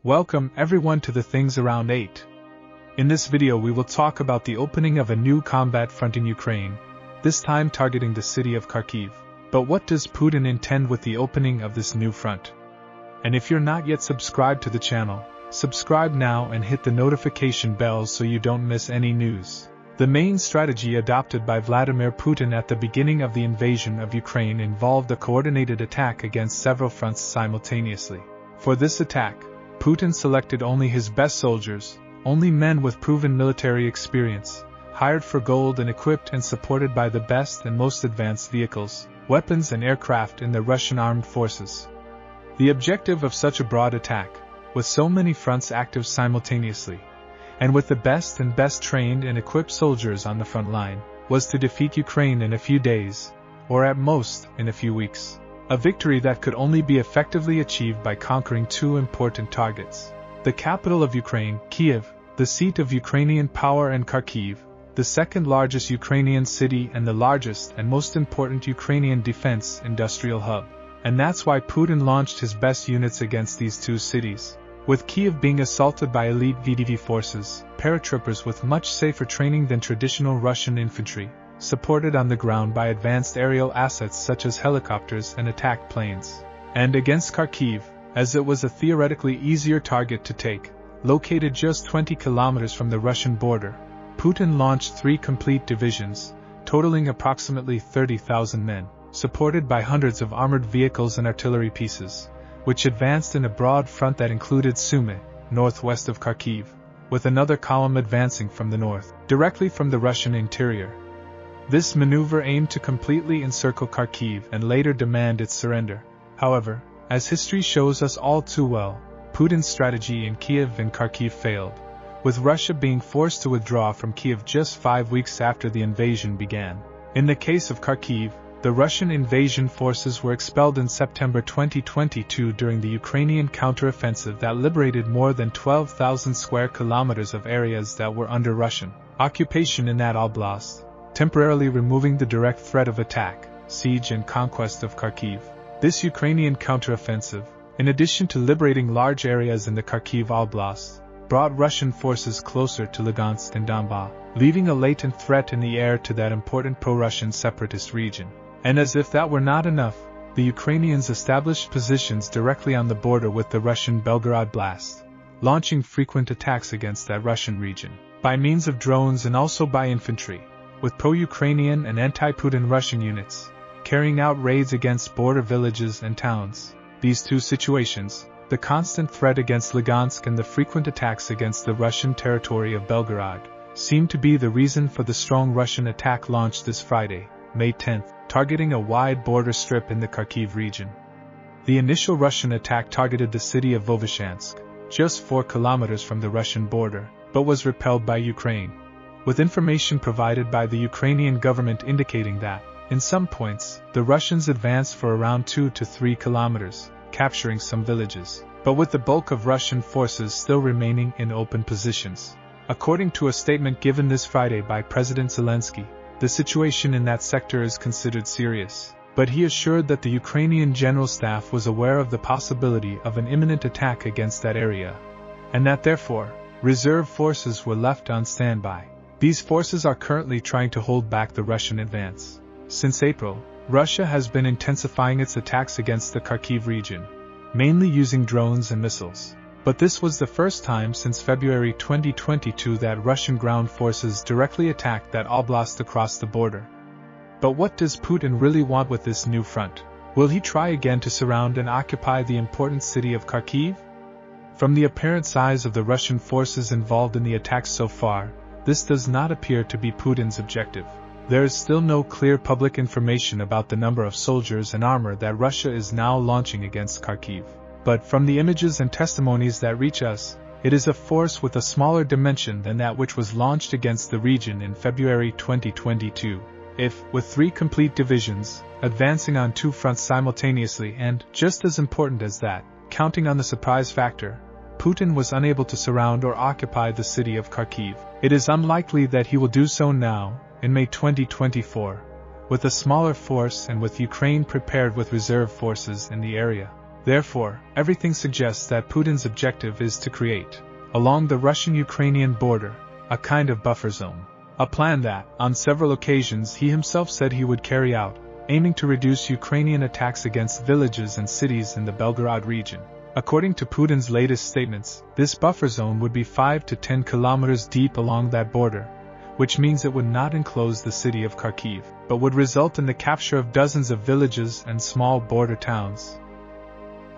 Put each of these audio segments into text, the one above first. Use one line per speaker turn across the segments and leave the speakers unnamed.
Welcome everyone to the Things Around 8. In this video we will talk about the opening of a new combat front in Ukraine, this time targeting the city of Kharkiv. But what does Putin intend with the opening of this new front? And if you're not yet subscribed to the channel, subscribe now and hit the notification bell so you don't miss any news. The main strategy adopted by Vladmir Putin at the beginning of the invasion of Ukraine involved a coordinated attack against several fronts simultaneously. For this attack, Putin selected only his best soldiers, only men with proven military experience, hired for gold and equipped and supported by the best and most advanced vehicles, weapons and aircraft in the Russian armed forces. The objective of such a broad attack, with so many fronts active simultaneously, and with the best and best trained and equipped soldiers on the front line, was to defeat Ukraine in a few days, or at most, in a few weeks. A victory that could only be effectively achieved by conquering two important targets: the capital of Ukraine, Kiev, the seat of Ukrainian power, and Kharkiv, the second largest Ukrainian city and the largest and most important Ukrainian defense industrial hub. And that's why Putin launched his best units against these two cities, with Kiev being assaulted by elite VDV forces, paratroopers with much safer training than traditional Russian infantry, supported on the ground by advanced aerial assets such as helicopters and attack planes. And against Kharkiv, as it was a theoretically easier target to take, located just 20 kilometers from the Russian border, Putin launched 3 complete divisions, totaling approximately 30,000 men, supported by hundreds of armored vehicles and artillery pieces, which advanced in a broad front that included Sumy, northwest of Kharkiv, with another column advancing from the north, directly from the Russian interior. This maneuver aimed to completely encircle Kharkiv and later demand its surrender. However, as history shows us all too well, Putin's strategy in Kiev and Kharkiv failed, with Russia being forced to withdraw from Kiev just 5 weeks after the invasion began. In the case of Kharkiv, the Russian invasion forces were expelled in September 2022 during the Ukrainian counteroffensive that liberated more than 12,000 square kilometers of areas that were under Russian occupation in that oblast, temporarily removing the direct threat of attack, siege and conquest of Kharkiv. This Ukrainian counteroffensive, in addition to liberating large areas in the Kharkiv oblast, brought Russian forces closer to Lugansk and Donbass, leaving a latent threat in the air to that important pro-Russian separatist region. And as if that were not enough, the Ukrainians established positions directly on the border with the Russian Belgorod Oblast, launching frequent attacks against that Russian region, by means of drones and also by infantry, with pro-Ukrainian and anti-Putin Russian units, carrying out raids against border villages and towns. These two situations, the constant threat against Lugansk and the frequent attacks against the Russian territory of Belgorod, seemed to be the reason for the strong Russian attack launched this Friday, May 10th, targeting a wide border strip in the Kharkiv region. The initial Russian attack targeted the city of Vovoshansk, just 4 kilometers from the Russian border, but was repelled by Ukraine, with information provided by the Ukrainian government indicating that, in some points, the Russians advanced for around 2 to 3 kilometers, capturing some villages, but with the bulk of Russian forces still remaining in open positions. According to a statement given this Friday by President Zelensky, the situation in that sector is considered serious, but he assured that the Ukrainian General Staff was aware of the possibility of an imminent attack against that area, and that therefore, reserve forces were left on standby. These forces are currently trying to hold back the Russian advance. Since April, Russia has been intensifying its attacks against the Kharkiv region, mainly using drones and missiles. But this was the first time since February 2022 that Russian ground forces directly attacked that oblast across the border. But what does Putin really want with this new front? Will he try again to surround and occupy the important city of Kharkiv? From the apparent size of the Russian forces involved in the attacks so far, this does not appear to be Putin's objective. There is still no clear public information about the number of soldiers and armor that Russia is now launching against Kharkiv. But from the images and testimonies that reach us, it is a force with a smaller dimension than that which was launched against the region in February 2022. If, with 3 complete divisions, advancing on 2 fronts simultaneously and, just as important as that, counting on the surprise factor, Putin was unable to surround or occupy the city of Kharkiv, it is unlikely that he will do so now, in May 2024, with a smaller force and with Ukraine prepared with reserve forces in the area. Therefore, everything suggests that Putin's objective is to create, along the Russian-Ukrainian border, a kind of buffer zone. A plan that, on several occasions, he himself said he would carry out, aiming to reduce Ukrainian attacks against villages and cities in the Belgorod region. According to Putin's latest statements, this buffer zone would be 5 to 10 kilometers deep along that border, which means it would not enclose the city of Kharkiv, but would result in the capture of dozens of villages and small border towns.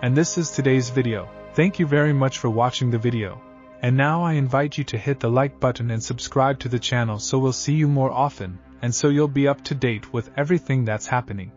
And this is today's video. Thank you very much for watching the video. And now I invite you to hit the like button and subscribe to the channel so we'll see you more often, and so you'll be up to date with everything that's happening.